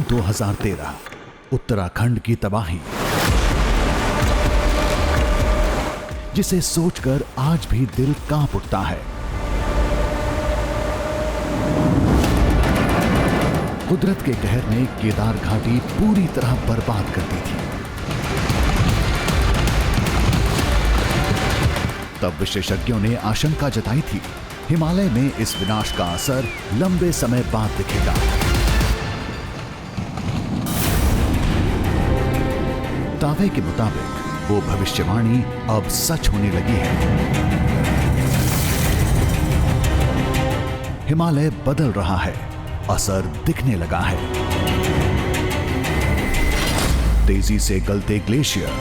2013 उत्तराखंड की तबाही, जिसे सोचकर आज भी दिल कांप उठता है। कुदरत के कहर ने केदार घाटी पूरी तरह बर्बाद कर दी थी। तब विशेषज्ञों ने आशंका जताई थी, हिमालय में इस विनाश का असर लंबे समय बाद दिखेगा। दावे के मुताबिक वो भविष्यवाणी अब सच होने लगी है। हिमालय बदल रहा है, असर दिखने लगा है। तेजी से गलते ग्लेशियर,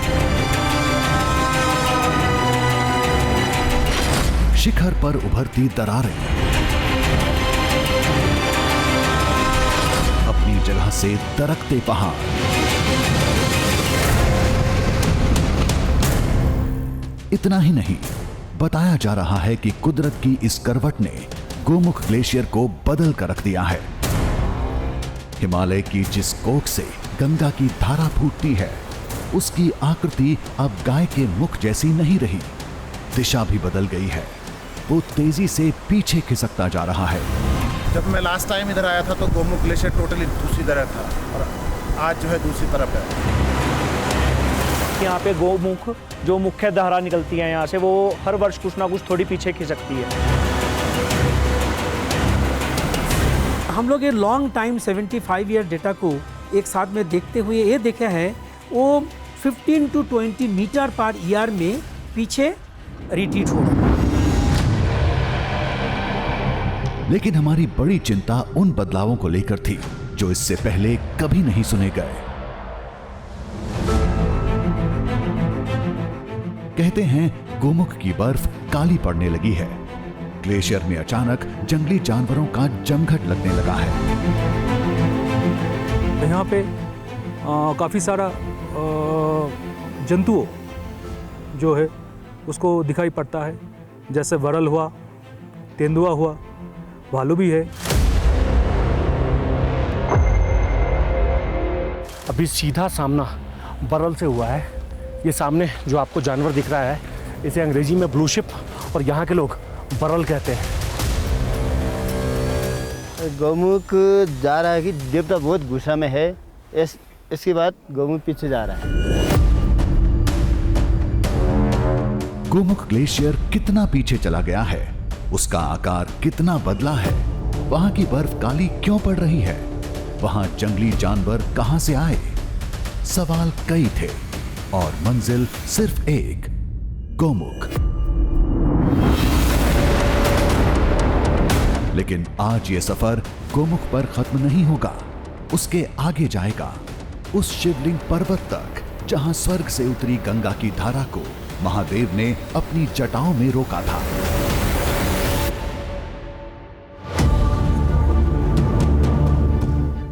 शिखर पर उभरती दरारें, अपनी जगह से दरकते पहाड़, इतना ही नहीं, बताया जा रहा है कि कुदरत की इस करवट ने गोमुख ग्लेशियर को बदल कर रख दिया है। हिमालय की जिस कोख से गंगा की धारा फूटती है, उसकी आकृति अब गाय के मुख जैसी नहीं रही। दिशा भी बदल गई है, वो तेजी से पीछे खिसकता जा रहा है। जब मैं लास्ट टाइम इधर आया था तो गोमुख ग्लेशियर टोटली दूसरी तरफ था और आज जो है दूसरी तरफ है। यहाँ पे गोमुख जो मुख्य धारा निकलती है यहाँ से, वो हर वर्ष कुछ ना कुछ थोड़ी पीछे खिसकती है। हम लोग ये लॉन्ग टाइम 75 ईयर डेटा को एक साथ में देखते हुए ये देखा है, वो 15 to 20 मीटर पर ईयर में पीछे रिट्रीट हो रहा है। लेकिन हमारी बड़ी चिंता उन बदलावों को लेकर थी जो इससे पहले कभी नहीं सुने गए। कहते हैं गोमुख की बर्फ काली पड़ने लगी है। ग्लेशियर में अचानक जंगली जानवरों का जमघट लगने लगा है। यहाँ पे काफ़ी सारा जंतुओं जो है उसको दिखाई पड़ता है, जैसे वरल हुआ, तेंदुआ हुआ, भालू भी है। अभी सीधा सामना बरल से हुआ है। ये सामने जो आपको जानवर दिख रहा है, इसे अंग्रेजी में ब्लू शिप और यहाँ के लोग बरल कहते हैं। गोमुख जा रहा है कि देवता बहुत गुस्सा में है। इसके बाद गोमुख पीछे जा रहा है। गोमुख ग्लेशियर कितना पीछे चला गया है, उसका आकार कितना बदला है, वहां की बर्फ काली क्यों पड़ रही है, वहां जंगली जानवर कहां से आए। सवाल कई थे और मंजिल सिर्फ एक, गोमुख। लेकिन आज ये सफर गोमुख पर खत्म नहीं होगा, उसके आगे जाएगा, उस शिवलिंग पर्वत तक जहां स्वर्ग से उतरी गंगा की धारा को महादेव ने अपनी जटाओं में रोका था।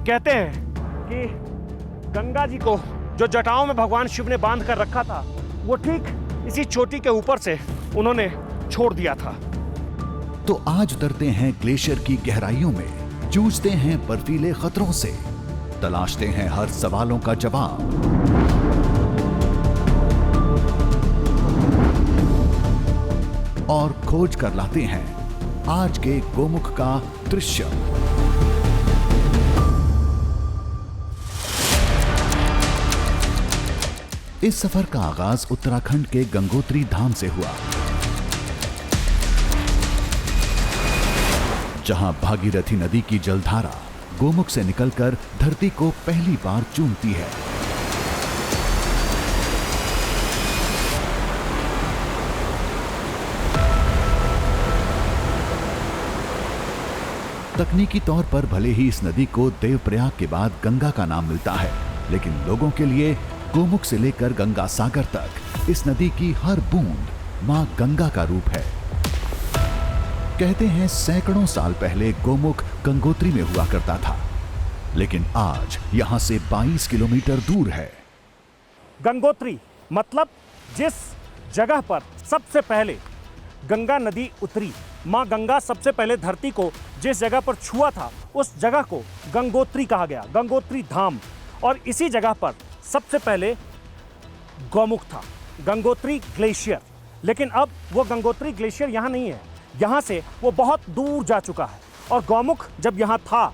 कहते हैं कि गंगा जी को जो जटाओं में भगवान शिव ने बांध कर रखा था, वो ठीक इसी चोटी के ऊपर से उन्होंने छोड़ दिया था। तो आज उतरते हैं ग्लेशियर की गहराइयों में, जूझते हैं बर्फीले खतरों से, तलाशते हैं हर सवालों का जवाब। और खोज कर लाते हैं आज के गोमुख का दृश्य। इस सफर का आगाज उत्तराखंड के गंगोत्री धाम से हुआ, जहां भागीरथी नदी की जलधारा गोमुख से निकलकर धरती को पहली बार चूमती है। तकनीकी तौर पर भले ही इस नदी को देवप्रयाग के बाद गंगा का नाम मिलता है, लेकिन लोगों के लिए गोमुख से लेकर गंगा सागर तक इस नदी की हर बूंद मां गंगा का रूप है। कहते हैं सैकड़ों साल पहले गोमुख गंगोत्री में हुआ करता था, लेकिन आज यहां से 22 किलोमीटर दूर है। गंगोत्री मतलब जिस जगह पर सबसे पहले गंगा नदी उतरी, माँ गंगा सबसे पहले धरती को जिस जगह पर छुआ था उस जगह को गंगोत्री कहा गया, गंगोत्री धाम। और इसी जगह पर सबसे पहले गौमुख था, गंगोत्री ग्लेशियर। लेकिन अब वो गंगोत्री ग्लेशियर यहाँ नहीं है, यहाँ से वो बहुत दूर जा चुका है। और गौमुख जब यहाँ था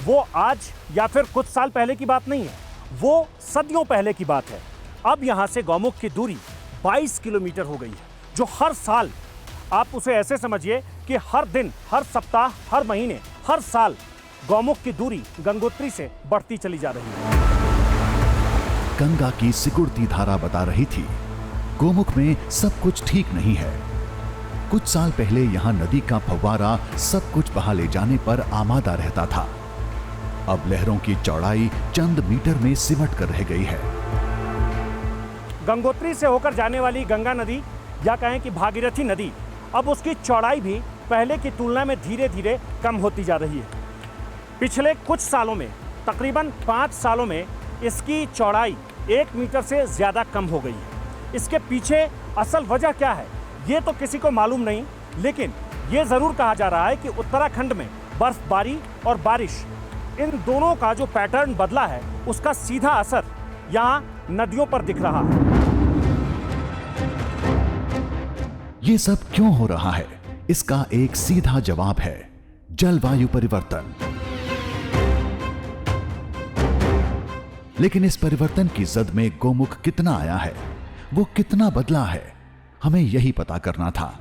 वो आज या फिर कुछ साल पहले की बात नहीं है, वो सदियों पहले की बात है। अब यहाँ से गौमुख की दूरी 22 किलोमीटर हो गई है, जो हर साल, आप उसे ऐसे समझिए कि हर दिन, हर सप्ताह, हर महीने, हर साल गौमुख की दूरी गंगोत्री से बढ़ती चली जा रही है। गंगा की सिकुड़ती धारा बता रही थी गोमुख में सब कुछ ठीक नहीं है। कुछ साल पहले यहां नदी का फव्वारा सब कुछ बहा ले जाने पर आमादा रहता था। अब लहरों की चौड़ाई चंद मीटर में सिमट कर रह गई है। गंगोत्री से होकर जाने वाली गंगा नदी या कहें कि भागीरथी नदी, अब उसकी चौड़ाई भी पहले की तुलना में धीरे धीरे कम होती जा रही है। पिछले कुछ सालों में, तकरीबन 5 सालों में इसकी चौड़ाई 1 मीटर से ज़्यादा कम हो गई है। इसके पीछे असल वजह क्या है ये तो किसी को मालूम नहीं, लेकिन ये ज़रूर कहा जा रहा है कि उत्तराखंड में बर्फबारी और बारिश, इन दोनों का जो पैटर्न बदला है उसका सीधा असर यहाँ नदियों पर दिख रहा है। ये सब क्यों हो रहा है, इसका एक सीधा जवाब है जलवायु परिवर्तन। लेकिन इस परिवर्तन की जद में गोमुख कितना आया है, वो कितना बदला है, हमें यही पता करना था।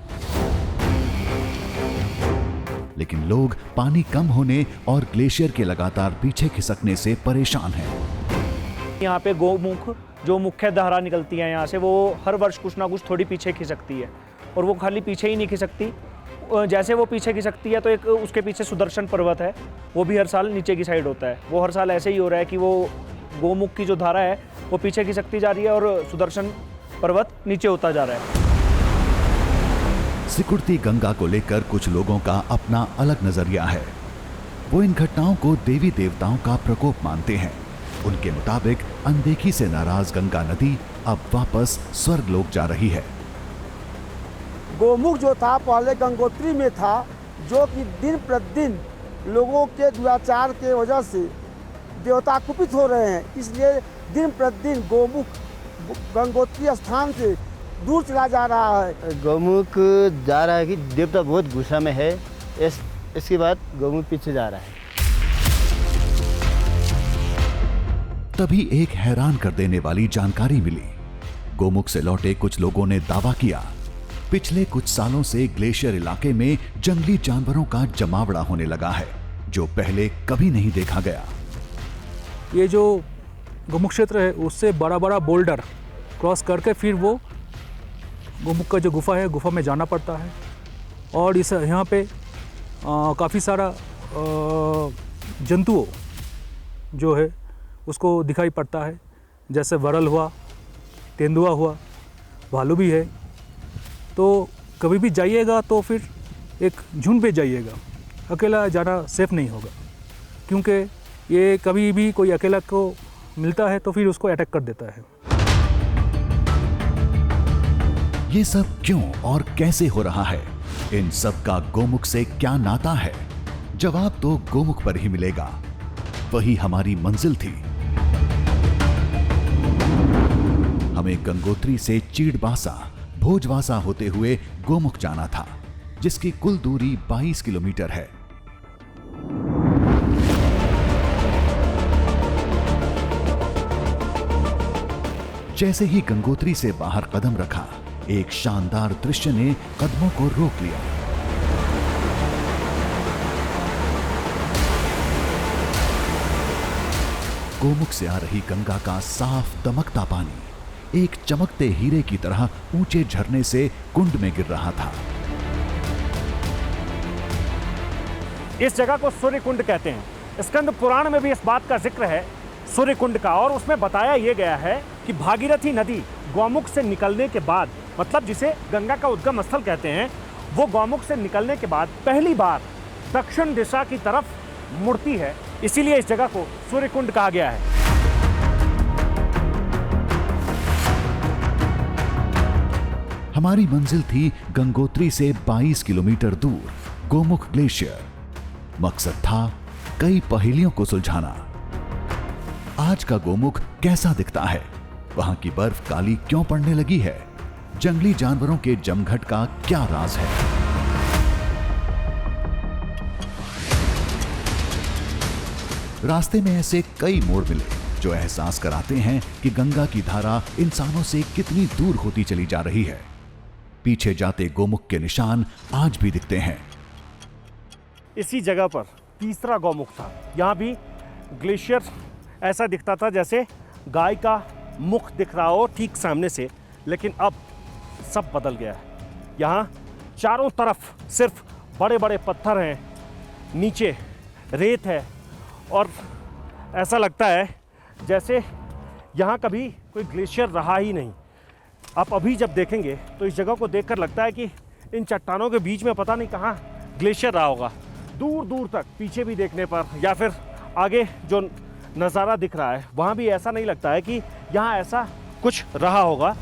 लेकिन लोग पानी कम होने और ग्लेशियर के लगातार पीछे खिसकने से परेशान हैं। यहाँ पे गोमुख जो मुख्य धारा निकलती है यहाँ से, वो हर वर्ष कुछ ना कुछ थोड़ी पीछे खिसकती है। और वो खाली पीछे ही नहीं खिसकती, जैसे वो पीछे खिसकती है तो एक उसके पीछे सुदर्शन पर्वत है, वो भी हर साल नीचे की साइड होता है। वो हर साल ऐसे ही हो रहा है कि वो गोमुख की जो धारा है वो पीछे खिसकती जा रही है और सुदर्शन पर्वत नीचे होता जा रहा है। सिकुड़ती गंगा को लेकर कुछ लोगों का अपना अलग नजरिया है। वो इन घटनाओं को देवी देवताओं का प्रकोप मानते हैं। उनके मुताबिक अनदेखी से नाराज गंगा नदी अब वापस स्वर्गलोक जा रही है। गोमुख जो था पहले गंगोत्री में था, जो कि दिन प्रतिदिन लोगों के दुराचार के वजह से देवता कुपित हो रहे हैं, इसलिए दिन प्रतिदिन गोमुख गंगोत्री स्थान से दूर चला जा रहा है। गौमुख जा रहा है कि देवता बहुत गुस्सा में है, इसके बाद गौमुख पीछे जा रहा है। तभी एक हैरान कर देने वाली जानकारी मिली। गोमुख से लौटे कुछ लोगों ने दावा किया, पिछले कुछ सालों से ग्लेशियर इलाके में जंगली जानवरों का जमावड़ा होने लगा है, जो पहले कभी नहीं देखा गया। ये जो गोमुख क्षेत्र है उससे बड़ा बड़ा बोल्डर क्रॉस करके फिर वो गोमुख का जो गुफा है, गुफा में जाना पड़ता है। और इस यहाँ पे काफ़ी सारा जंतुओं जो है उसको दिखाई पड़ता है, जैसे वरल हुआ, तेंदुआ हुआ, भालू भी है। तो कभी भी जाइएगा तो फिर एक झुंड पे जाइएगा, अकेला जाना सेफ नहीं होगा, क्योंकि ये कभी भी कोई अकेला को मिलता है तो फिर उसको अटैक कर देता है। ये सब क्यों और कैसे हो रहा है, इन सब का गोमुख से क्या नाता है? जवाब तो गोमुख पर ही मिलेगा, वही हमारी मंजिल थी। हमें गंगोत्री से चीड़बासा, भोजवासा होते हुए गोमुख जाना था, जिसकी कुल दूरी 22 किलोमीटर है। जैसे ही गंगोत्री से बाहर कदम रखा, एक शानदार दृश्य ने कदमों को रोक लिया। गोमुख से आ रही गंगा का साफ दमकता पानी एक चमकते हीरे की तरह ऊंचे झरने से कुंड में गिर रहा था। इस जगह को सूर्य कुंड कहते हैं। स्कंद पुराण में भी इस बात का जिक्र है सूर्य कुंड का, और उसमें बताया यह गया है कि भागीरथी नदी गौमुख से निकलने के बाद, मतलब जिसे गंगा का उद्गम स्थल कहते हैं, वो गौमुख से निकलने के बाद पहली बार दक्षिण दिशा की तरफ मुड़ती है, इसीलिए इस जगह को सूर्य कुंड कहा गया है। हमारी मंजिल थी गंगोत्री से 22 किलोमीटर दूर गोमुख ग्लेशियर। मकसद था कई पहेलियों को सुलझाना। आज का गोमुख कैसा दिखता है, वहां की बर्फ काली क्यों पड़ने लगी है, जंगली जानवरों के जमघट का क्या राज है। रास्ते में ऐसे कई मोड़ मिले जो एहसास कराते हैं कि गंगा की धारा इंसानों से कितनी दूर होती चली जा रही है। पीछे जाते गोमुख के निशान आज भी दिखते हैं। इसी जगह पर तीसरा गौमुख था। यहाँ भी ग्लेशियर ऐसा दिखता था जैसे गाय का मुख दिख रहा हो ठीक सामने से, लेकिन अब सब बदल गया है। यहाँ चारों तरफ सिर्फ बड़े बड़े पत्थर हैं, नीचे रेत है और ऐसा लगता है जैसे यहाँ कभी कोई ग्लेशियर रहा ही नहीं। आप अभी जब देखेंगे तो इस जगह को देखकर लगता है कि इन चट्टानों के बीच में पता नहीं कहाँ ग्लेशियर रहा होगा। दूर दूर तक पीछे भी देखने पर या फिर आगे जो नज़ारा दिख रहा है वहाँ भी ऐसा नहीं लगता है कि यहाँ ऐसा कुछ रहा होगा।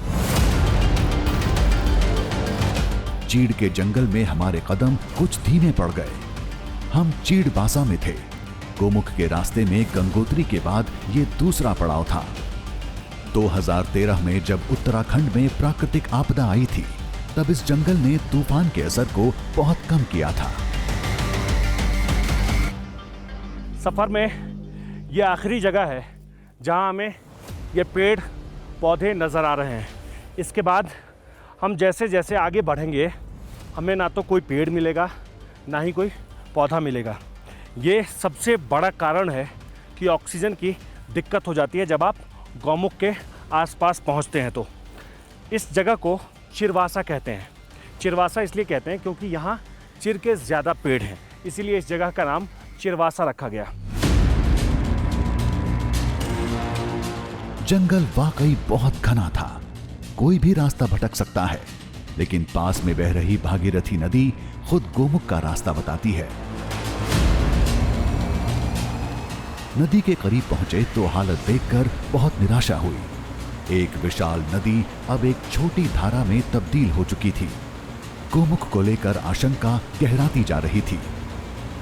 चीड़ के जंगल में हमारे कदम कुछ धीमे पड़ गए। हम चीड़ बासा में थे। गोमुख के रास्ते में गंगोत्री के बाद ये दूसरा पड़ाव था। 2013 में जब उत्तराखंड में प्राकृतिक आपदा आई थी, तब इस जंगल ने तूफान के असर को बहुत कम किया था। सफ़र में ये आखिरी जगह है जहां हमें ये पेड़ पौधे नज़र आ रहे हैं। इसके बाद हम जैसे जैसे आगे बढ़ेंगे हमें ना तो कोई पेड़ मिलेगा ना ही कोई पौधा मिलेगा। ये सबसे बड़ा कारण है कि ऑक्सीजन की दिक्कत हो जाती है जब आप गौमुख के आसपास पहुंचते हैं। तो इस जगह को चिरवासा कहते हैं। चिरवासा इसलिए कहते हैं क्योंकि यहाँ चिर के ज़्यादा पेड़ हैं, इसीलिए इस जगह का नाम चिरवासा रखा गया। जंगल वाकई बहुत घना था, कोई भी रास्ता भटक सकता है, लेकिन पास में बह रही भागीरथी नदी खुद गोमुख का रास्ता बताती है। नदी के करीब पहुंचे तो हालत देखकर बहुत निराशा हुई। एक विशाल नदी अब एक छोटी धारा में तब्दील हो चुकी थी। गोमुख को लेकर आशंका गहराती जा रही थी।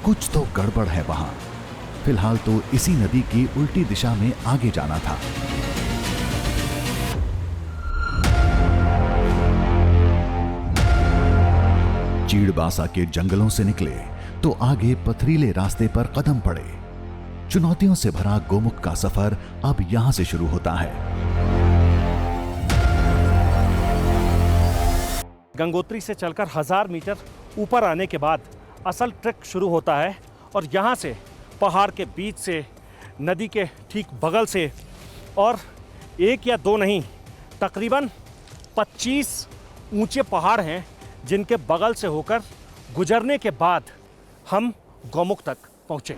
कुछ तो गड़बड़ है वहां। फिलहाल तो इसी नदी की उल्टी दिशा में आगे जाना था। चीड़बासा के जंगलों से निकले तो आगे पथरीले रास्ते पर कदम पड़े। चुनौतियों से भरा गोमुख का सफर अब यहां से शुरू होता है। गंगोत्री से चलकर 1000 मीटर ऊपर आने के बाद असल ट्रैक शुरू होता है और यहाँ से पहाड़ के बीच से, नदी के ठीक बगल से, और एक या दो नहीं तकरीबन 25 ऊंचे पहाड़ हैं जिनके बगल से होकर गुजरने के बाद हम गौमुख तक पहुँचे।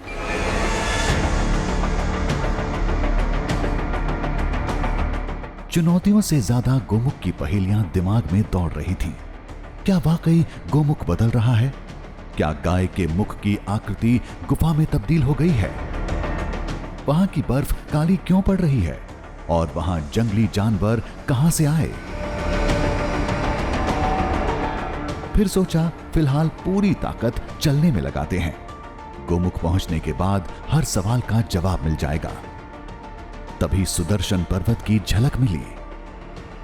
चुनौतियों से ज्यादा गोमुख की पहेलियां दिमाग में दौड़ रही थीं। क्या वाकई गोमुख बदल रहा है? क्या गाय के मुख की आकृति गुफा में तब्दील हो गई है? वहां की बर्फ काली क्यों पड़ रही है? और वहां जंगली जानवर कहां से आए? फिर सोचा फिलहाल पूरी ताकत चलने में लगाते हैं। गोमुख पहुंचने के बाद हर सवाल का जवाब मिल जाएगा। तभी सुदर्शन पर्वत की झलक मिली।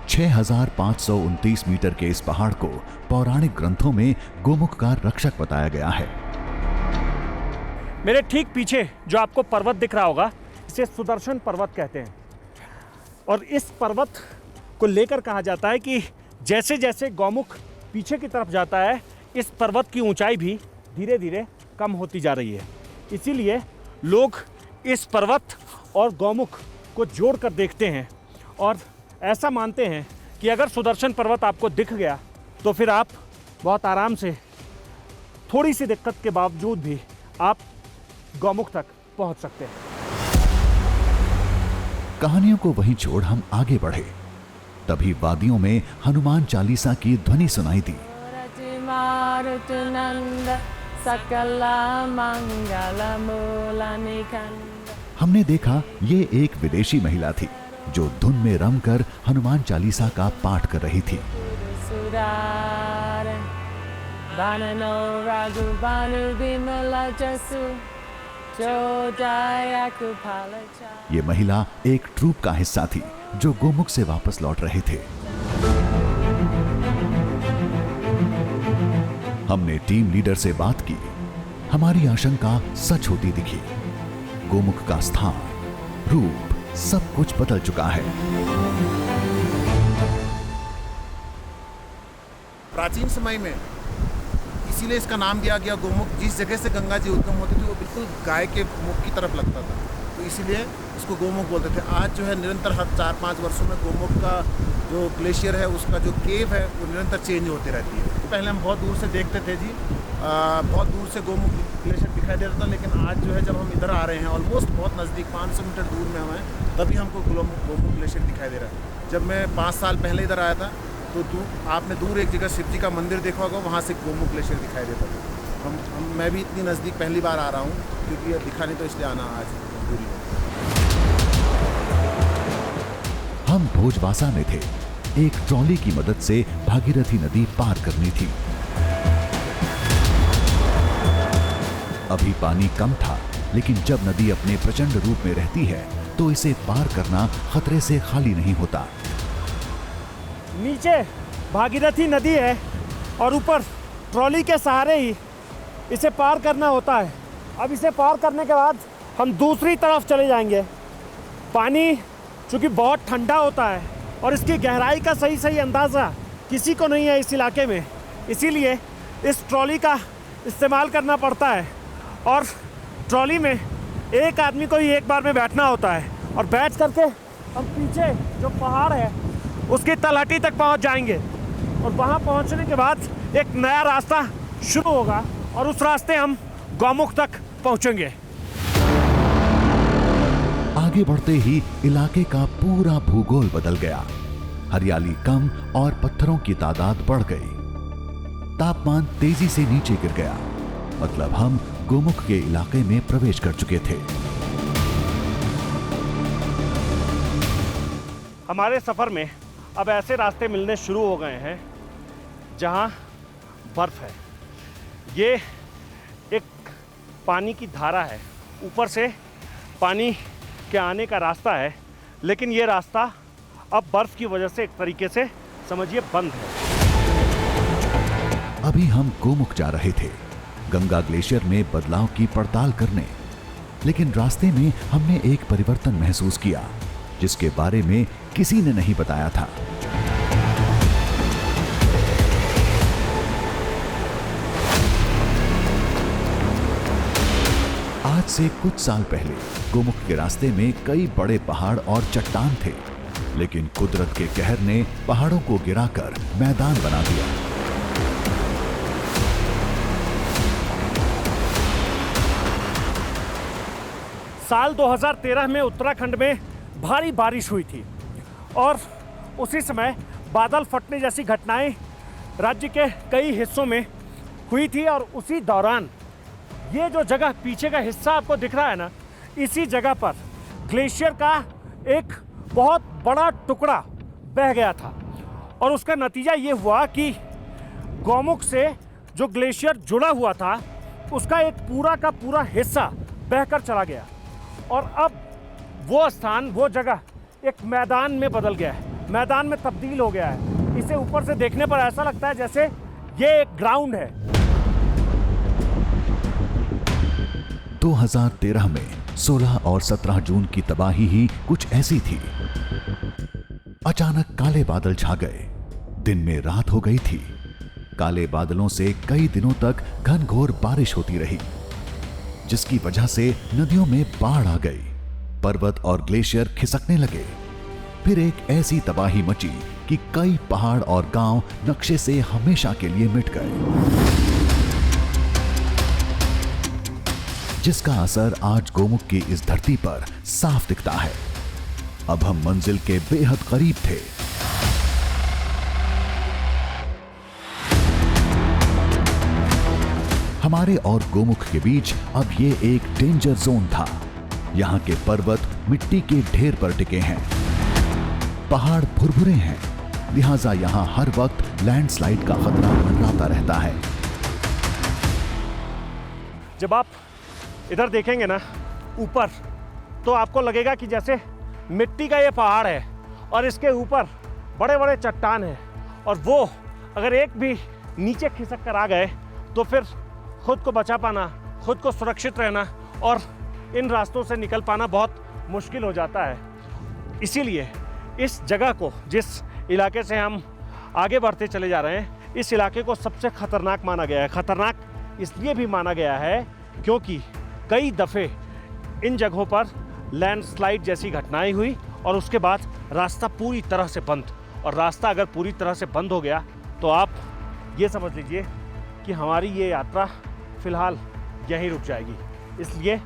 6529 मीटर के इस पहाड़ को पौराणिक ग्रंथों में गोमुख का रक्षक बताया गया है। मेरे ठीक पीछे जो आपको पर्वत दिख रहा होगा, इसे सुदर्शन पर्वत कहते हैं। और इस पर्वत को लेकर कहा जाता है कि जैसे जैसे गौमुख पीछे की तरफ जाता है, इस पर्वत की ऊंचाई भी धीरे धीरे कम होती जा रही है। इसीलिए लोग इस पर्वत और गौमुख को जोड़कर देखते हैं और ऐसा मानते हैं कि अगर सुदर्शन पर्वत आपको दिख गया तो फिर आप बहुत आराम से, थोड़ी सी दिक्कत के बावजूद भी आप गौमुख तक पहुंच सकते हैं। कहानियों को वहीं छोड़ हम आगे बढ़े। तभी वादियों में हनुमान चालीसा की ध्वनि सुनाई दी। हमने देखा ये एक विदेशी महिला थी जो धुन में रमकर हनुमान चालीसा का पाठ कर रही थी। Banano ragu banu bimala jasu chodaya kupalacha. ये महिला एक ट्रूप का हिस्सा थी जो गोमुख से वापस लौट रहे थे। हमने टीम लीडर से बात की। हमारी आशंका सच होती दिखी। गोमुख का स्थान, रूप, सब कुछ बदल चुका है। प्राचीन समय में इसीलिए इसका नाम दिया गया गोमुख। जिस जगह से गंगा जी उद्गम होती थी वो बिल्कुल गाय के मुख की तरफ लगता था, तो इसीलिए इसको गोमुख बोलते थे। आज जो है निरंतर हर 4-5 वर्षों में गोमुख का जो ग्लेशियर है, उसका जो केव है, वो निरंतर चेंज होती रहती है। तो पहले हम बहुत दूर से देखते थे जी, बहुत दूर से गोमुख ग्लेशियर दिखाई दे रहा था, लेकिन आज जो है जब हम इधर आ रहे हैं, ऑलमोस्ट बहुत नज़दीक 500 मीटर दूर में हम हैं, तभी हमको गोमुख ग्लेशियर दिखाई दे रहा है। जब मैं 5 साल पहले इधर आया था तो आपने दूर एक जगह शिव जी का मंदिर देखा होगा, वहाँ से गोमुख ग्लेशियर दिखाई देता था। मैं भी इतनी नज़दीक पहली बार आ रहा हूँ, क्योंकि ये दिखा नहीं तो इसलिए आना आज दूरी है। हम भोजवासा में थे। एक ट्रॉली की मदद से भागीरथी नदी पार करनी थी। अभी पानी कम था, लेकिन जब नदी अपने प्रचंड रूप में रहती है तो इसे पार करना खतरे से खाली नहीं होता। नीचे भागीरथी नदी है और ऊपर ट्रॉली के सहारे ही इसे पार करना होता है। अब इसे पार करने के बाद हम दूसरी तरफ चले जाएंगे। पानी चूँकि बहुत ठंडा होता है और इसकी गहराई का सही अंदाज़ा किसी को नहीं है इस इलाके में, इसीलिए इस ट्रॉली का इस्तेमाल करना पड़ता है। और ट्रॉली में एक आदमी को ही एक बार में बैठना होता है और बैठ करके हम पीछे जो पहाड़ है उसकी तलहटी तक पहुंच जाएंगे और वहां पहुंचने के बाद एक नया रास्ता शुरू होगा और उस रास्ते हम गौमुख तक पहुंचेंगे। आगे बढ़ते ही इलाके का पूरा भूगोल बदल गया। हरियाली कम और पत्थरों की तादाद बढ़ गई। तापमान तेजी से नीचे गिर गया, मतलब हम गोमुख के इलाके में प्रवेश कर चुके थे। हमारे सफ़र में अब ऐसे रास्ते मिलने शुरू हो गए हैं जहां बर्फ़ है। ये एक पानी की धारा है, ऊपर से पानी के आने का रास्ता है, लेकिन ये रास्ता अब बर्फ़ की वजह से एक तरीके से समझिए बंद है। अभी हम गोमुख जा रहे थे, गंगा ग्लेशियर में बदलाव की पड़ताल करने, लेकिन रास्ते में हमने एक परिवर्तन महसूस किया जिसके बारे में किसी ने नहीं बताया था। आज से कुछ साल पहले गोमुख के रास्ते में कई बड़े पहाड़ और चट्टान थे, लेकिन कुदरत के कहर ने पहाड़ों को गिराकर मैदान बना दिया। साल 2013 में उत्तराखंड में भारी बारिश हुई थी और उसी समय बादल फटने जैसी घटनाएं राज्य के कई हिस्सों में हुई थी। और उसी दौरान ये जो जगह पीछे का हिस्सा आपको दिख रहा है ना, इसी जगह पर ग्लेशियर का एक बहुत बड़ा टुकड़ा बह गया था और उसका नतीजा ये हुआ कि गौमुख से जो ग्लेशियर जुड़ा हुआ था उसका एक पूरा का पूरा हिस्सा बहकर चला गया और अब वो स्थान, वो जगह एक मैदान में बदल गया है, मैदान में तब्दील हो गया है। इसे ऊपर से देखने पर ऐसा लगता है जैसे ये एक ग्राउंड है। 2013 में 16 और 17 जून की तबाही ही कुछ ऐसी थी। अचानक काले बादल छा गए, दिन में रात हो गई थी। काले बादलों से कई दिनों तक घनघोर बारिश होती रही, जिसकी वजह से नदियों में बाढ़ आ गई, पर्वत और ग्लेशियर खिसकने लगे। फिर एक ऐसी तबाही मची कि कई पहाड़ और गांव नक्शे से हमेशा के लिए मिट गए, जिसका असर आज गोमुख की इस धरती पर साफ दिखता है। अब हम मंजिल के बेहद करीब थे। हमारे और गोमुख के बीच अब ये एक डेंजर जोन था। यहाँ के पर्वत मिट्टी के ढेर पर टिके हैं, पहाड़ भुरभुरे हैं, लिहाजा यहाँ हर वक्त लैंडस्लाइड का खतरा मंडराता रहता है। जब आप इधर देखेंगे ना ऊपर, तो आपको लगेगा कि जैसे मिट्टी का ये पहाड़ है और इसके ऊपर बड़े बड़े चट्टान हैं, और वो अगर एक भी नीचे खिसक कर आ गए तो फिर खुद को बचा पाना, खुद को सुरक्षित रहना और इन रास्तों से निकल पाना बहुत मुश्किल हो जाता है। इसीलिए इस जगह को, जिस इलाके से हम आगे बढ़ते चले जा रहे हैं, इस इलाके को सबसे खतरनाक माना गया है। खतरनाक इसलिए भी माना गया है क्योंकि कई दफ़े इन जगहों पर लैंडस्लाइड जैसी घटनाएं हुई और उसके बाद रास्ता पूरी तरह से बंद। और रास्ता अगर पूरी तरह से बंद हो गया तो आप ये समझ लीजिए कि हमारी ये यात्रा फ़िलहाल यहीं रुक जाएगी। इसलिए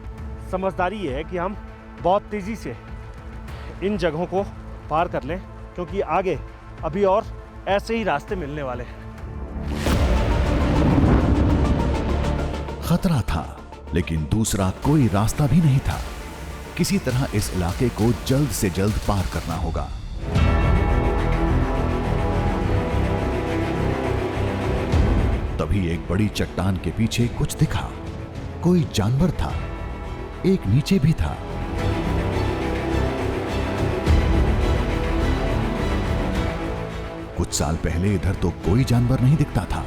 समझदारी ये है कि हम बहुत तेज़ी से इन जगहों को पार कर लें, क्योंकि आगे अभी और ऐसे ही रास्ते मिलने वाले हैं। खतरा था, लेकिन दूसरा कोई रास्ता भी नहीं था। किसी तरह इस इलाके को जल्द से जल्द पार करना होगा। तभी एक बड़ी चट्टान के पीछे कुछ दिखा। कोई जानवर था, एक नीचे भी था। कुछ साल पहले इधर तो कोई जानवर नहीं दिखता था,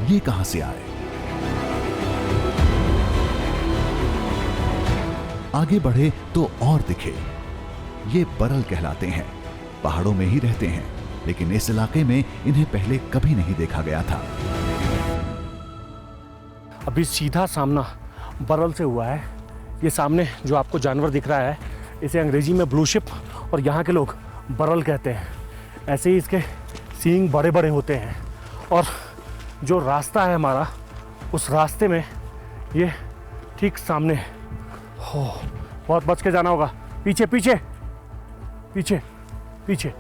ये कहां से आए? आगे बढ़े तो और दिखे। ये बरल कहलाते हैं, पहाड़ों में ही रहते हैं, लेकिन इस इलाके में इन्हें पहले कभी नहीं देखा गया था। अभी सीधा सामना बरल से हुआ है। ये सामने जो आपको जानवर दिख रहा है, इसे अंग्रेजी में ब्लू शिप और यहाँ के लोग बरल कहते हैं। ऐसे ही इसके सींग बड़े बड़े होते हैं और जो रास्ता है हमारा, उस रास्ते में ये ठीक सामने हो। बहुत बच के जाना होगा। पीछे पीछे पीछे पीछे।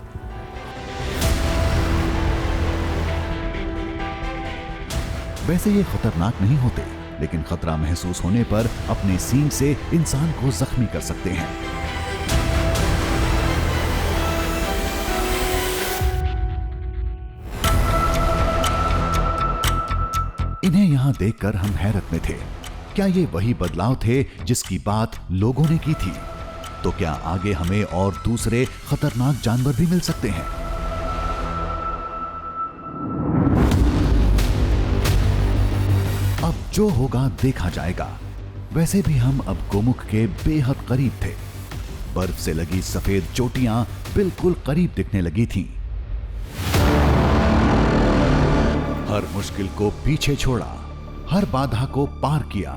वैसे ये खतरनाक नहीं होते, लेकिन खतरा महसूस होने पर अपने सींग से इंसान को जख्मी कर सकते हैं। इन्हें यहां देखकर हम हैरत में थे। क्या ये वही बदलाव थे जिसकी बात लोगों ने की थी? तो क्या आगे हमें और दूसरे खतरनाक जानवर भी मिल सकते हैं? अब जो होगा देखा जाएगा। वैसे भी हम अब गोमुख के बेहद करीब थे। बर्फ से लगी सफेद चोटियां बिल्कुल करीब दिखने लगी थीं। हर मुश्किल को पीछे छोड़ा, हर बाधा को पार किया।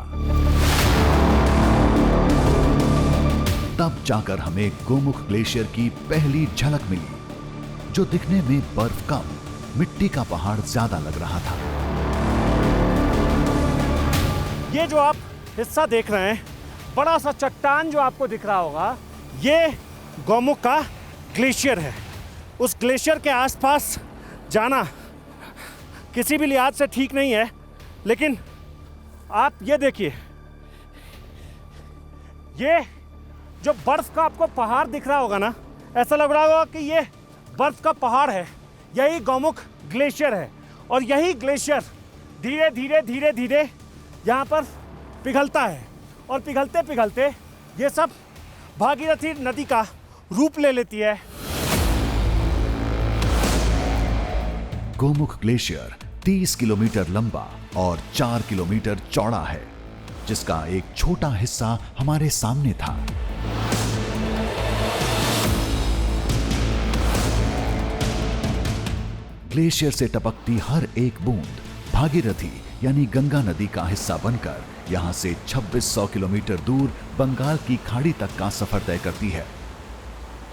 तब जाकर हमें गोमुख ग्लेशियर की पहली झलक मिली, जो दिखने में बर्फ कम, मिट्टी का पहाड़ ज्यादा लग रहा था। ये जो आप हिस्सा देख रहे हैं, बड़ा सा चट्टान जो आपको दिख रहा होगा, ये गोमुख का ग्लेशियर है। उस ग्लेशियर के आसपास जाना किसी भी लिहाज से ठीक नहीं है, लेकिन आप ये देखिए, ये जो बर्फ का आपको पहाड़ दिख रहा होगा ना, ऐसा लग रहा होगा कि ये बर्फ का पहाड़ है। यही गोमुख ग्लेशियर है और यही ग्लेशियर धीरे धीरे धीरे धीरे यहाँ पर पिघलता है और पिघलते पिघलते ये सब भागीरथी नदी का रूप ले लेती है। गोमुख ग्लेशियर 30 किलोमीटर लंबा और 4 किलोमीटर चौड़ा है, जिसका एक छोटा हिस्सा हमारे सामने था। ग्लेशियर से टपकती हर एक बूंद भागीरथी यानी गंगा नदी का हिस्सा बनकर यहां से 2600 किलोमीटर दूर बंगाल की खाड़ी तक का सफर तय करती है।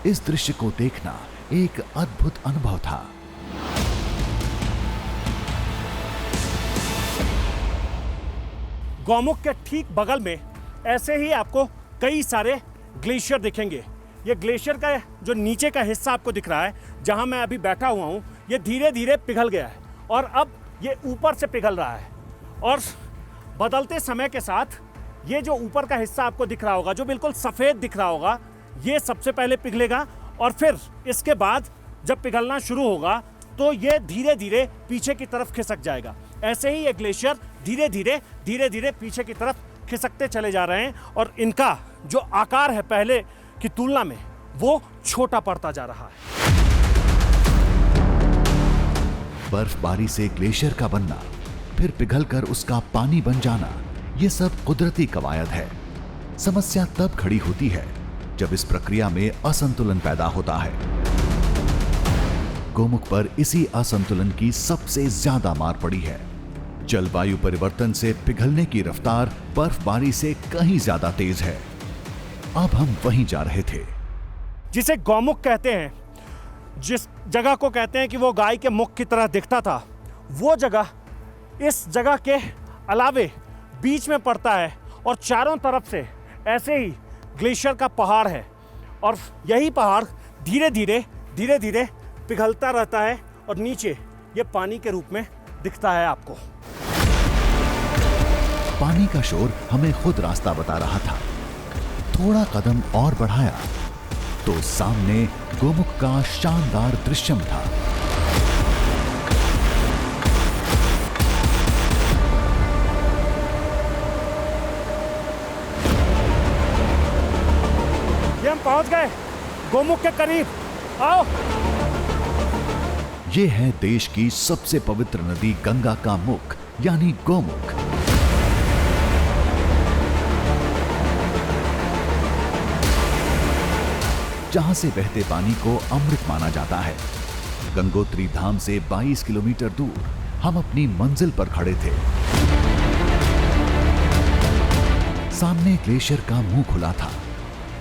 इस दृश्य को देखना एक अद्भुत अनुभव था। गोमुख के ठीक बगल में ऐसे ही आपको कई सारे ग्लेशियर दिखेंगे। ये ग्लेशियर का जो नीचे का हिस्सा आपको दिख रहा है, जहां मैं अभी बैठा हुआ हूं, ये धीरे धीरे पिघल गया है और अब ये ऊपर से पिघल रहा है। और बदलते समय के साथ ये जो ऊपर का हिस्सा आपको दिख रहा होगा, जो बिल्कुल सफ़ेद दिख रहा होगा, ये सबसे पहले पिघलेगा और फिर इसके बाद जब पिघलना शुरू होगा तो ये धीरे धीरे पीछे की तरफ खिसक जाएगा। ऐसे ही ये ग्लेशियर धीरे धीरे पीछे की तरफ खिसकते चले जा रहे हैं और इनका जो आकार है पहले की तुलना में वो छोटा पड़ता जा रहा है। बर्फबारी से ग्लेशियर का बनना, फिर पिघलकर उसका पानी बन जाना, ये सब कुदरती कवायद है। समस्या तब खड़ी होती है जब इस प्रक्रिया में असंतुलन पैदा होता है। गोमुख पर इसी असंतुलन की सबसे ज्यादा मार पड़ी है। जलवायु परिवर्तन से पिघलने की रफ्तार बर्फबारी से कहीं ज्यादा तेज है। अब हम वहीं जा रहे थे जिसे गौमुख कहते हैं, जिस जगह को कहते हैं कि वो गाय के मुख की तरह दिखता था, वो जगह इस जगह के अलावे बीच में पड़ता है और चारों तरफ से ऐसे ही ग्लेशियर का पहाड़ है और यही पहाड़ धीरे धीरे पिघलता रहता है और नीचे ये पानी के रूप में दिखता है आपको। पानी का शोर हमें खुद रास्ता बता रहा था। थोड़ा कदम और बढ़ाया तो सामने गोमुख का शानदार दृश्यम था। ये हम पहुंच गए गोमुख के करीब। आओ। ये है देश की सबसे पवित्र नदी गंगा का मुख यानी गोमुख। जहां से बहते पानी को अमृत माना जाता है। गंगोत्री धाम से 22 किलोमीटर दूर हम अपनी मंजिल पर खड़े थे। सामने ग्लेशियर का मुंह खुला था।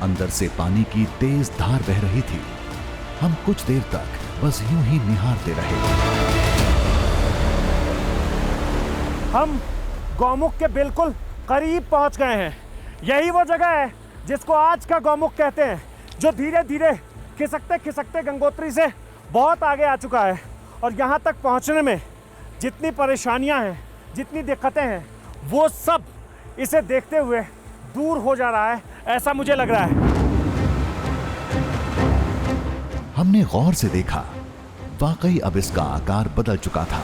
अंदर से पानी की तेज धार बह रही थी। हम कुछ देर तक बस यूं ही निहारते रहे। हम गौमुख के बिल्कुल करीब पहुंच गए हैं। यही वो जगह है जिसको आज का गौमुख कहते हैं, जो धीरे धीरे खिसकते खिसकते गंगोत्री से बहुत आगे आ चुका है। और यहाँ तक पहुँचने में जितनी परेशानियाँ हैं, जितनी दिक्कतें हैं, वो सब इसे देखते हुए दूर हो जा रहा है, ऐसा मुझे लग रहा है। हमने गौर से देखा, वाकई अब इसका आकार बदल चुका था।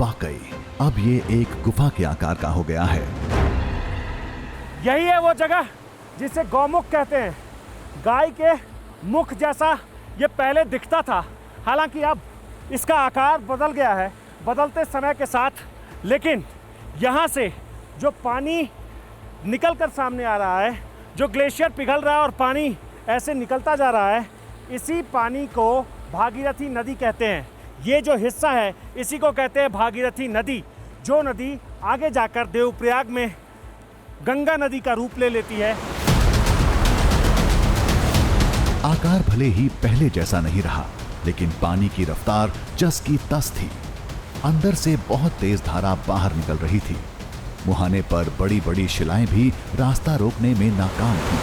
वाकई अब ये एक गुफा के आकार का हो गया है। यही है वो जगह जिसे गौमुख कहते हैं। गाय के मुख जैसा ये पहले दिखता था, हालांकि अब इसका आकार बदल गया है बदलते समय के साथ। लेकिन यहाँ से जो पानी निकल कर सामने आ रहा है, जो ग्लेशियर पिघल रहा है और पानी ऐसे निकलता जा रहा है, इसी पानी को भागीरथी नदी कहते हैं। ये जो हिस्सा है इसी को कहते हैं भागीरथी नदी, जो नदी आगे जाकर देवप्रयाग में गंगा नदी का रूप ले लेती है। आकार भले ही पहले जैसा नहीं रहा, लेकिन पानी की रफ्तार जस की तस थी। अंदर से बहुत तेज धारा बाहर निकल रही थी। मुहाने पर बड़ी बड़ी शिलाएं भी रास्ता रोकने में नाकाम थी।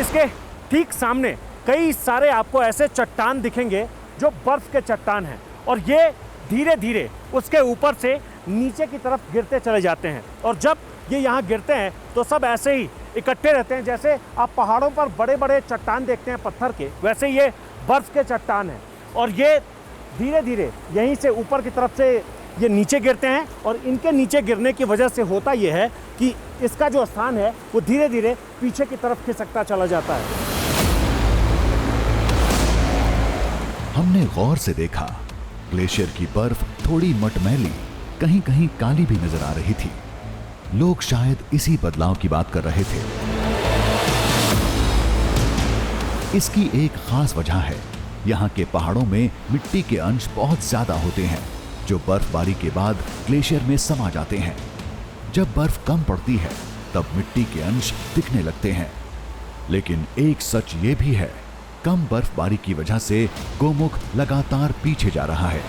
इसके ठीक सामने कई सारे आपको ऐसे चट्टान दिखेंगे जो बर्फ के चट्टान हैं और ये धीरे धीरे उसके ऊपर से नीचे की तरफ गिरते चले जाते हैं। और जब ये यहाँ गिरते हैं तो सब ऐसे ही इकट्ठे रहते हैं। जैसे आप पहाड़ों पर बड़े बड़े चट्टान देखते हैं पत्थर के, वैसे ये बर्फ के चट्टान हैं और ये धीरे धीरे यहीं से ऊपर की तरफ से ये नीचे गिरते हैं। और इनके नीचे गिरने की वजह से होता ये है कि इसका जो स्थान है वो धीरे धीरे पीछे की तरफ खिसकता चला जाता है। हमने गौर से देखा, ग्लेशियर की बर्फ थोड़ी मटमैली, कहीं कहीं काली भी नजर आ रही थी। लोग शायद इसी बदलाव की बात कर रहे थे। इसकी एक खास वजह है, यहाँ के पहाड़ों में मिट्टी के अंश बहुत ज्यादा होते हैं, जो बर्फबारी के बाद ग्लेशियर में समा जाते हैं। जब बर्फ कम पड़ती है तब मिट्टी के अंश दिखने लगते हैं। लेकिन एक सच ये भी है, कम बर्फबारी की वजह से गोमुख लगातार पीछे जा रहा है।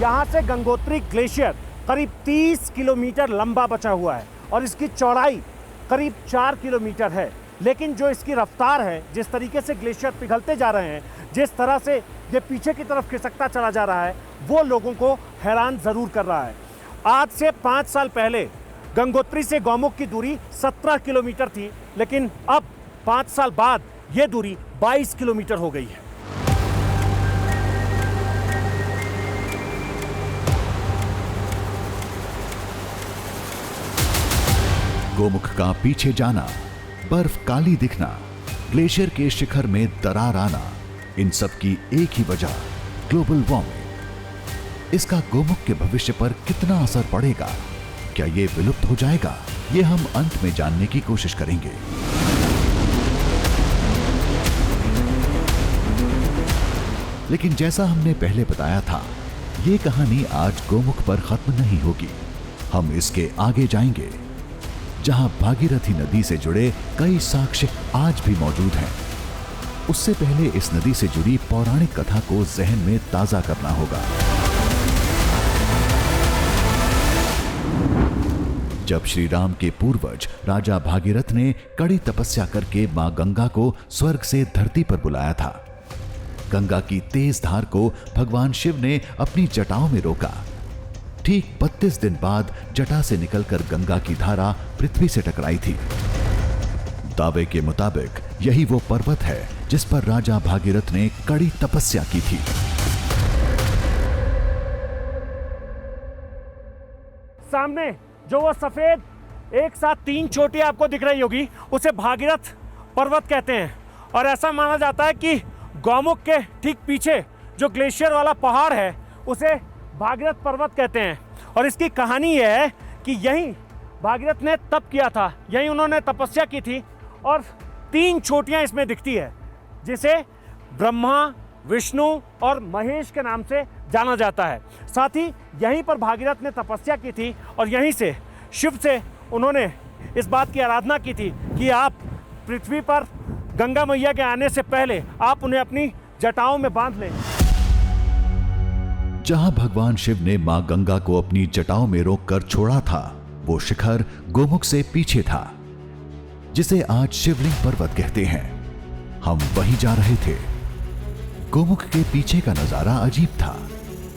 यहाँ से गंगोत्री ग्लेशियर करीब 30 किलोमीटर लंबा बचा हुआ है और इसकी चौड़ाई करीब 4 किलोमीटर है। लेकिन जो इसकी रफ्तार है, जिस तरीके से ग्लेशियर पिघलते जा रहे हैं, जिस तरह से ये पीछे की तरफ खिसकता चला जा रहा है, वो लोगों को हैरान ज़रूर कर रहा है। आज से 5 साल पहले गंगोत्री से गौमुख की दूरी 17 किलोमीटर थी, लेकिन अब 5 साल बाद ये दूरी 22 किलोमीटर हो गई है। गोमुख का पीछे जाना, बर्फ काली दिखना, ग्लेशियर के शिखर में दरार आना, इन सब की एक ही वजह ग्लोबल वार्मिंग। इसका गोमुख के भविष्य पर कितना असर पड़ेगा? क्या ये विलुप्त हो जाएगा? ये हम अंत में जानने की कोशिश करेंगे। लेकिन जैसा हमने पहले बताया था, ये कहानी आज गोमुख पर खत्म नहीं होगी। हम इसके आगे जाएंगे, जहां भागीरथी नदी से जुड़े कई साक्ष्य आज भी मौजूद हैं। उससे पहले इस नदी से जुड़ी पौराणिक कथा को जहन में ताजा करना होगा। जब श्री राम के पूर्वज राजा भागीरथ ने कड़ी तपस्या करके मां गंगा को स्वर्ग से धरती पर बुलाया था, गंगा की तेज धार को भगवान शिव ने अपनी जटाओं में रोका। ठीक 32 दिन बाद जटा से निकलकर गंगा की धारा पृथ्वी से टकराई थी। दावे के मुताबिक यही वो पर्वत है जिस पर राजा भागीरथ ने कड़ी तपस्या की थी। सामने जो वो सफेद एक साथ 3 चोटियां आपको दिख रही होगी, उसे भागीरथ पर्वत कहते हैं। और ऐसा माना जाता है कि गौमुख के ठीक पीछे जो ग्लेशियर वाला पहाड़ है, उसे भागीरथ पर्वत कहते हैं। और इसकी कहानी यह है कि यहीं भागीरथ ने तप किया था, यहीं उन्होंने तपस्या की थी। और 3 चोटियां इसमें दिखती है, जिसे ब्रह्मा, विष्णु और महेश के नाम से जाना जाता है। साथ ही यहीं पर भागीरथ ने तपस्या की थी और यहीं से शिव से उन्होंने इस बात की आराधना की थी कि आप पृथ्वी पर गंगा मैया के आने से पहले आप उन्हें अपनी जटाओं में बांध लें। जहां भगवान शिव ने मां गंगा को अपनी जटाओं में रोककर छोड़ा था, वो शिखर गोमुख से पीछे था, जिसे आज शिवलिंग पर्वत कहते हैं। हम वहीं जा रहे थे। गोमुख के पीछे का नजारा अजीब था।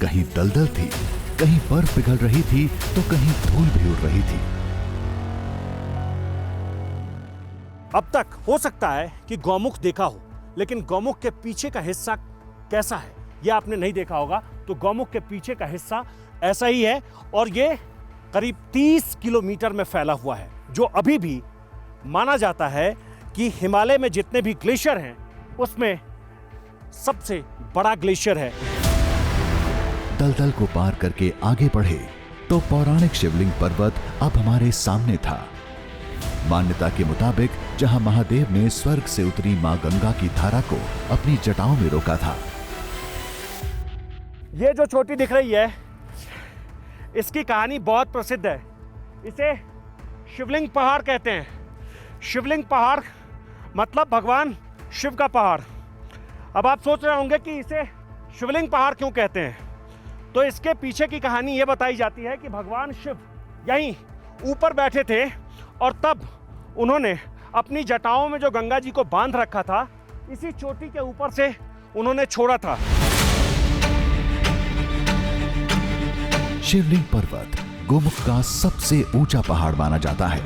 कहीं दलदल थी, कहीं बर्फ पिघल रही थी, तो कहीं धूल भी उड़ रही थी। अब तक हो सकता है कि गौमुख देखा हो, लेकिन गौमुख के पीछे का हिस्सा कैसा है यह आपने नहीं देखा होगा। तो गौमुख के पीछे का हिस्सा ऐसा ही है और ये करीब 30 किलोमीटर में फैला हुआ है, जो अभी भी माना जाता है कि हिमालय में जितने भी ग्लेशियर हैं उसमें सबसे बड़ा ग्लेशियर है। दलदल को पार करके आगे बढ़े तो पौराणिक शिवलिंग पर्वत अब हमारे सामने था। मान्यता के मुताबिक जहां महादेव ने स्वर्ग से उतरी मां गंगा की धारा को अपनी जटाओं में रोका था। ये जो चोटी दिख रही है, इसकी कहानी बहुत प्रसिद्ध है। इसे शिवलिंग पहाड़ कहते हैं। शिवलिंग पहाड़ मतलब भगवान शिव का पहाड़। अब आप सोच रहे होंगे कि इसे शिवलिंग पहाड़ क्यों कहते हैं। तो इसके पीछे की कहानी ये बताई जाती है कि भगवान शिव यहीं ऊपर बैठे थे और तब उन्होंने अपनी जटाओं में जो गंगा जी को बांध रखा था, इसी चोटी के ऊपर से उन्होंने छोड़ा था। शिवलिंग पर्वत गोमुख का सबसे ऊंचा पहाड़ माना जाता है।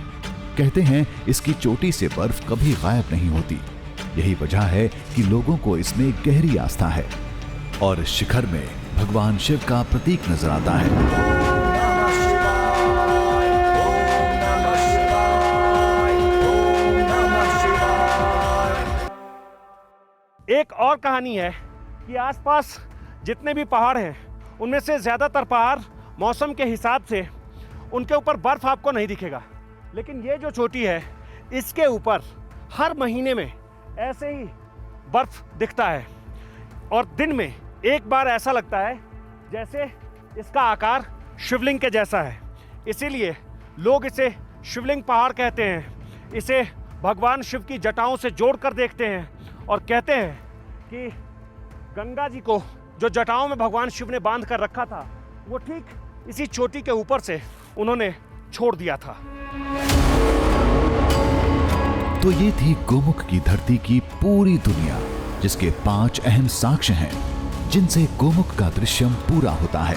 कहते हैं इसकी चोटी से बर्फ कभी गायब नहीं होती। यही वजह है कि लोगों को इसमें गहरी आस्था है और शिखर में भगवान शिव का प्रतीक नजर आता है। एक और कहानी है कि आसपास जितने भी पहाड़ हैं, उनमें से ज़्यादातर पहाड़ मौसम के हिसाब से उनके ऊपर बर्फ़ आपको नहीं दिखेगा, लेकिन ये जो चोटी है, इसके ऊपर हर महीने में ऐसे ही बर्फ़ दिखता है और दिन में एक बार ऐसा लगता है जैसे इसका आकार शिवलिंग के जैसा है। इसीलिए लोग इसे शिवलिंग पहाड़ कहते हैं। इसे भगवान शिव की जटाओं से जोड़कर देखते हैं और कहते हैं कि गंगा जी को जो जटाओं में भगवान शिव ने बांध कर रखा था, वो ठीक इसी चोटी के ऊपर से उन्होंने छोड़ दिया था। तो ये थी गोमुख की धरती की पूरी दुनिया, जिसके 5 अहम साक्ष्य हैं, जिनसे गोमुख का दृश्यम पूरा होता है।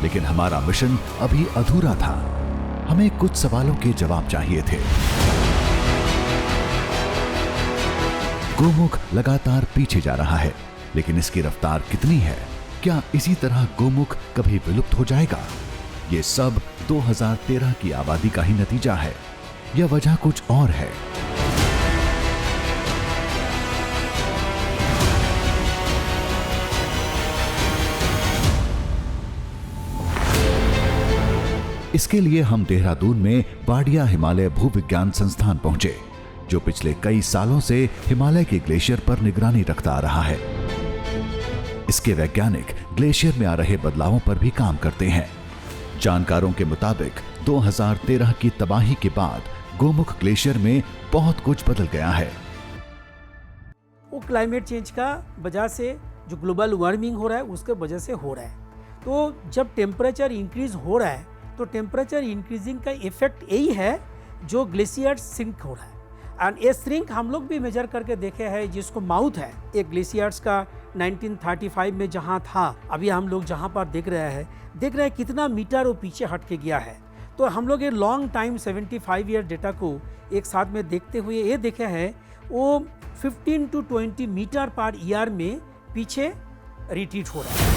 लेकिन हमारा मिशन अभी अधूरा था। हमें कुछ सवालों के जवाब चाहिए थे। गोमुख लगातार पीछे जा रहा है, लेकिन इसकी रफ्तार कितनी है? क्या इसी तरह गोमुख कभी विलुप्त हो जाएगा? ये सब 2013 की आबादी का ही नतीजा है या वजह कुछ और है? इसके लिए हम देहरादून में बाडिया हिमालय भूविज्ञान संस्थान पहुंचे, जो पिछले कई सालों से हिमालय के ग्लेशियर पर निगरानी रखता आ रहा है। इसके वैज्ञानिक ग्लेशियर में आ रहे बदलावों पर भी काम करते हैं। जानकारों के मुताबिक 2013 की तबाही के बाद गोमुख ग्लेशियर में बहुत कुछ बदल गया है। वो क्लाइमेट चेंज का वजह से जो ग्लोबल वार्मिंग हो रहा है उसके वजह से हो रहा है। तो जब टेम्परेचर इंक्रीज हो रहा है तो टेम्परेचर इंक्रीजिंग का इफेक्ट यही है जो ग्लेशियर सिंक हो रहा है। एंड ये श्रिंक हम लोग भी मेजर करके देखे हैं, जिसको माउथ है एक ग्लेशियर्स का 1935 में जहाँ था, अभी हम लोग जहाँ पर देख रहे हैं कितना मीटर वो पीछे हट के गया है। तो हम लोग ये लॉन्ग टाइम 75 ईयर डेटा को एक साथ में देखते हुए ये देखे हैं वो 15 to 20 मीटर पर ईयर में पीछे रिट्रीट हो रहा है।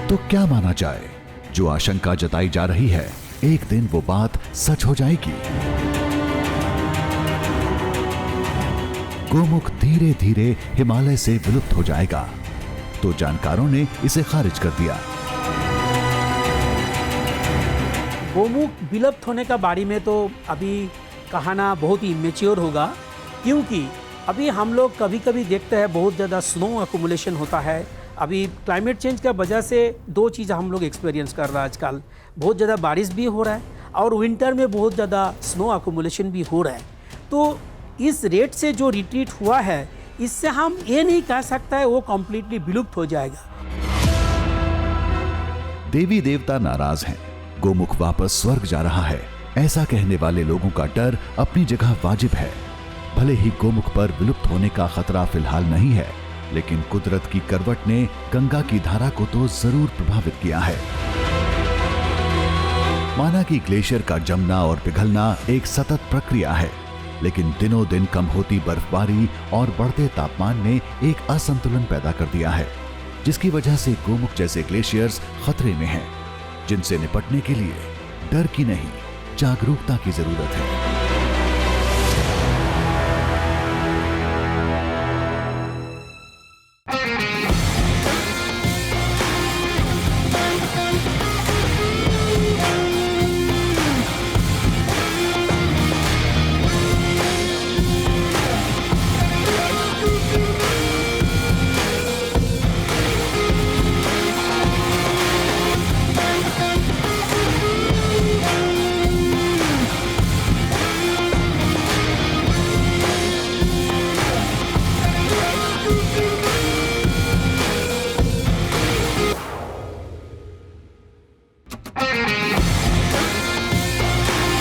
तो क्या माना जाए? जो आशंका जताई जा रही है, एक दिन वो बात सच हो जाएगी। गोमुख धीरे धीरे हिमालय से विलुप्त हो जाएगा, तो जानकारों ने इसे खारिज कर दिया। गोमुख विलुप्त होने का बारे में तो अभी कहना बहुत ही इमेच्योर होगा, क्योंकि अभी हम लोग कभी कभी देखते हैं बहुत ज़्यादा स्नो अकुमुलेशन होता है। अभी क्लाइमेट चेंज का वजह से दो चीज़ हम लोग एक्सपीरियंस कर रहे हैं आजकल, बहुत ज़्यादा बारिश भी हो रहा है और विंटर में बहुत ज़्यादा स्नो अकुमुलेशन भी हो रहा है। तो इस रेट से जो रिट्रीट हुआ है, इससे हम ये नहीं कह सकता है वो कम्प्लीटली विलुप्त हो जाएगा। देवी देवता नाराज हैं, गोमुख वापस स्वर्ग जा रहा है, ऐसा कहने वाले लोगों का डर अपनी जगह वाजिब है। भले ही गोमुख पर विलुप्त होने का खतरा फिलहाल नहीं है, लेकिन कुदरत की करवट ने गंगा की धारा को तो जरूर प्रभावित किया है। माना कि ग्लेशियर का जमना और पिघलना एक सतत प्रक्रिया है, लेकिन दिनों दिन कम होती बर्फबारी और बढ़ते तापमान ने एक असंतुलन पैदा कर दिया है, जिसकी वजह से गोमुख जैसे ग्लेशियर्स खतरे में हैं, जिनसे निपटने के लिए डर की नहीं, जागरूकता की जरूरत है।